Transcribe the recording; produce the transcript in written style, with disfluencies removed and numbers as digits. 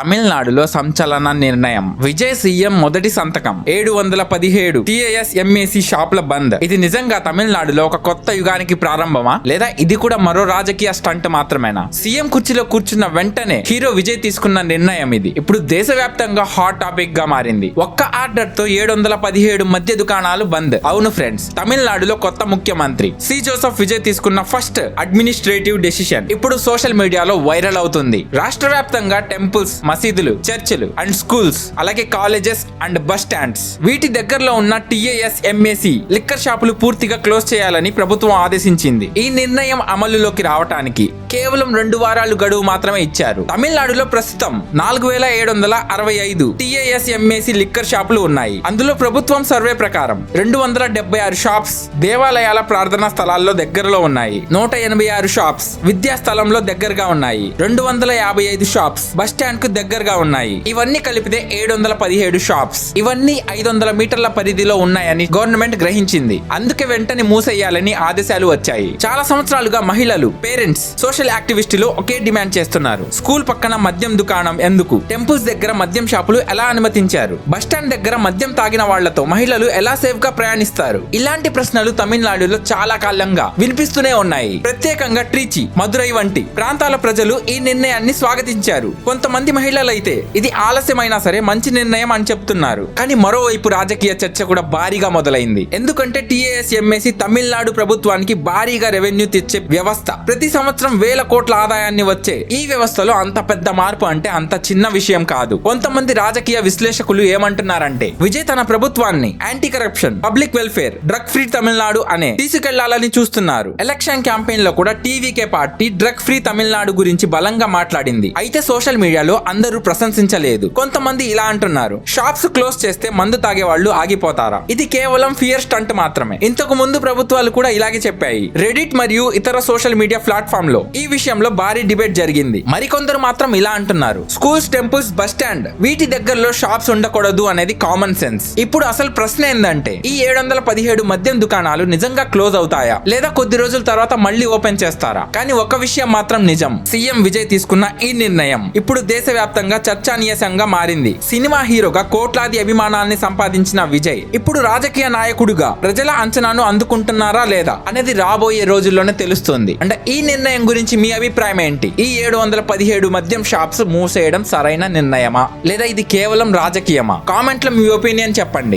తమిళనాడులో సంచలన నిర్ణయం. విజయ్ సీఎం మొదటి సంతకం. 717 TASMAC షాపుల బంద్. ఇది నిజంగా తమిళనాడులో ఒక కొత్త యుగానికి ప్రారంభమా, లేదా ఇది కూడా మరో రాజకీయ స్టంట్ మాత్రమేనా? సీఎం కుర్చీలో కూర్చున్న వెంటనే హీరో విజయ్ తీసుకున్న నిర్ణయం ఇది ఇప్పుడు దేశవ్యాప్తంగా హాట్ టాపిక్ గా మారింది. ఒక్క ఆర్డర్ తో 717 మద్య దుకాణాలు బంద్. అవును ఫ్రెండ్స్, తమిళనాడులో కొత్త ముఖ్యమంత్రి సి జోసెఫ్ విజయ్ తీసుకున్న ఫస్ట్ అడ్మినిస్ట్రేటివ్ డెసిషన్ ఇప్పుడు సోషల్ మీడియాలో వైరల్ అవుతుంది. రాష్ట్ర వ్యాప్తంగా టెంపుల్స్, మసీదులు, చర్చిలు అండ్ స్కూల్స్, అలాగే కాలేజెస్ అండ్ బస్ స్టాండ్స్, వీటి దగ్గరలో ఉన్న TASMAC లిక్కర్ షాపులు పూర్తిగా క్లోజ్ చేయాలని ప్రభుత్వం ఆదేశించింది. ఈ నిర్ణయం అమలులోకి రావడానికి కేవలం 2 వారాలు గడువు మాత్రమే ఇచ్చారు. తమిళనాడులో ప్రస్తుతం 4765 TASMAC లిక్కర్ షాపులు ఉన్నాయి. అందులో ప్రభుత్వం సర్వే ప్రకారం 276 షాప్స్ దేవాలయాల ప్రార్థనా స్థలాల్లో దగ్గరలో ఉన్నాయి. 186 షాప్స్ విద్యా స్థలంలో దగ్గరగా ఉన్నాయి. 255 షాప్స్ బస్ స్టాండ్ కు దగ్గరగా ఉన్నాయి. ఇవన్నీ కలిపితే 717 షాప్స్. ఇవన్నీ 500 మీటర్ల పరిధిలో ఉన్నాయని గవర్నమెంట్ గ్రహించింది. అందుకే వెంటనే మూసేయాలని ఆదేశాలు వచ్చాయి. చాలా సంవత్సరాలుగా మహిళలు, పేరెంట్స్, సోషల్ యాక్టివిస్టులు ఒకే డిమాండ్ చేస్తున్నారు. స్కూల్ పక్కన మద్యం దుకాణం ఎందుకు? టెంపుల్స్ దగ్గర మద్యం షాపులు ఎలా అనుమతించారు? బస్ స్టాండ్ దగ్గర మద్యం తాగిన వాళ్లతో మహిళలు ఎలా సేఫ్ గా ప్రయాణిస్తారు? ఇలాంటి ప్రశ్నలు తమిళనాడులో చాలా కాలంగా వినిపిస్తూనే ఉన్నాయి. ప్రత్యేకంగా ట్రిచి, మదురై వంటి ప్రాంతాల ప్రజలు ఈ నిర్ణయాన్ని స్వాగతించారు. కొంతమంది మహిళలైతే ఇది ఆలస్యమైనా సరే మంచి నిర్ణయం అని చెప్తున్నారు. కానీ మరోవైపు రాజకీయ చర్చ కూడా భారీగా మొదలైంది. ఎందుకంటే TASMAC తమిళనాడు ప్రభుత్వానికి భారీగా రెవెన్యూ తెచ్చే వ్యవస్థ. ప్రతి సంవత్సరం వేల కోట్ల ఆదాయాన్ని వచ్చే ఈ వ్యవస్థలో అంత పెద్ద మార్పు అంటే అంత చిన్న విషయం కాదు. కొంతమంది రాజకీయ విశ్లేషకులు ఏమంటున్నారంటే విజయ్ తన ప్రభుత్వాన్ని anti corruption, public welfare, drug free Tamil Nadu అనే తీసుకెళ్లాలని చూస్తున్నారు. ఎలక్షన్ క్యాంపెయిన్ లో కూడా TVK party drug free Tamil Nadu గురించి బలంగా మాట్లాడింది. అయితే సోషల్ మీడియాలో అందరూ ప్రశంసించలేదు. కొంతమంది ఇలా అంటున్నారు, షాప్స్ క్లోజ్ చేస్తే మందు తాగే వాళ్ళు ఆగిపోతారా? ఇది కేవలం ఫియర్ స్టంట్ మాత్రమే. ఇంతకు ముందు ప్రభుత్వాలు కూడా ఇలాగే చెప్పాయి. రెడిట్ మరియు ఇతర సోషల్ మీడియా ప్లాట్ఫామ్ లో ఈ విషయంలో భారీ డిబేట్ జరిగింది. మరికొందరు మాత్రం ఇలా అంటున్నారు, స్కూల్స్, టెంపుల్స్, బస్ స్టాండ్ వీటి దగ్గరలో షాప్స్ ఉండకూడదు అనేది కామన్ సెన్స్. ఇప్పుడు అసలు ప్రశ్న ఏందంటే ఈ 717 మద్యం దుకాణాలు నిజంగా క్లోజ్ అవుతాయా, లేదా కొద్ది రోజుల తర్వాత మళ్ళీ ఓపెన్ చేస్తారా? కానీ ఒక విషయం మాత్రం నిజం, సీఎం విజయ్ తీసుకున్న ఈ నిర్ణయం ఇప్పుడు దేశవ్యాప్తంగా చర్చానీయాంశంగా మారింది. సినిమా హీరోగా కోట్లాది అభిమానాన్ని సంపాదించిన విజయ్ ఇప్పుడు రాజకీయ నాయకుడిగా ప్రజల అంచనాను అందుకుంటున్నారా లేదా అనేది రాబోయే రోజుల్లోనే తెలుస్తుంది. అంటే ఈ నిర్ణయం గురించి మీ అభిప్రాయం ఏంటి? ఈ 717 మద్యం షాప్స్ మూసేయడం సరైన నిర్ణయమా, లేదా ఇది కేవలం రాజకీయమా? కామెంట్ లో మీ ఒపీనియన్ చెప్పండి.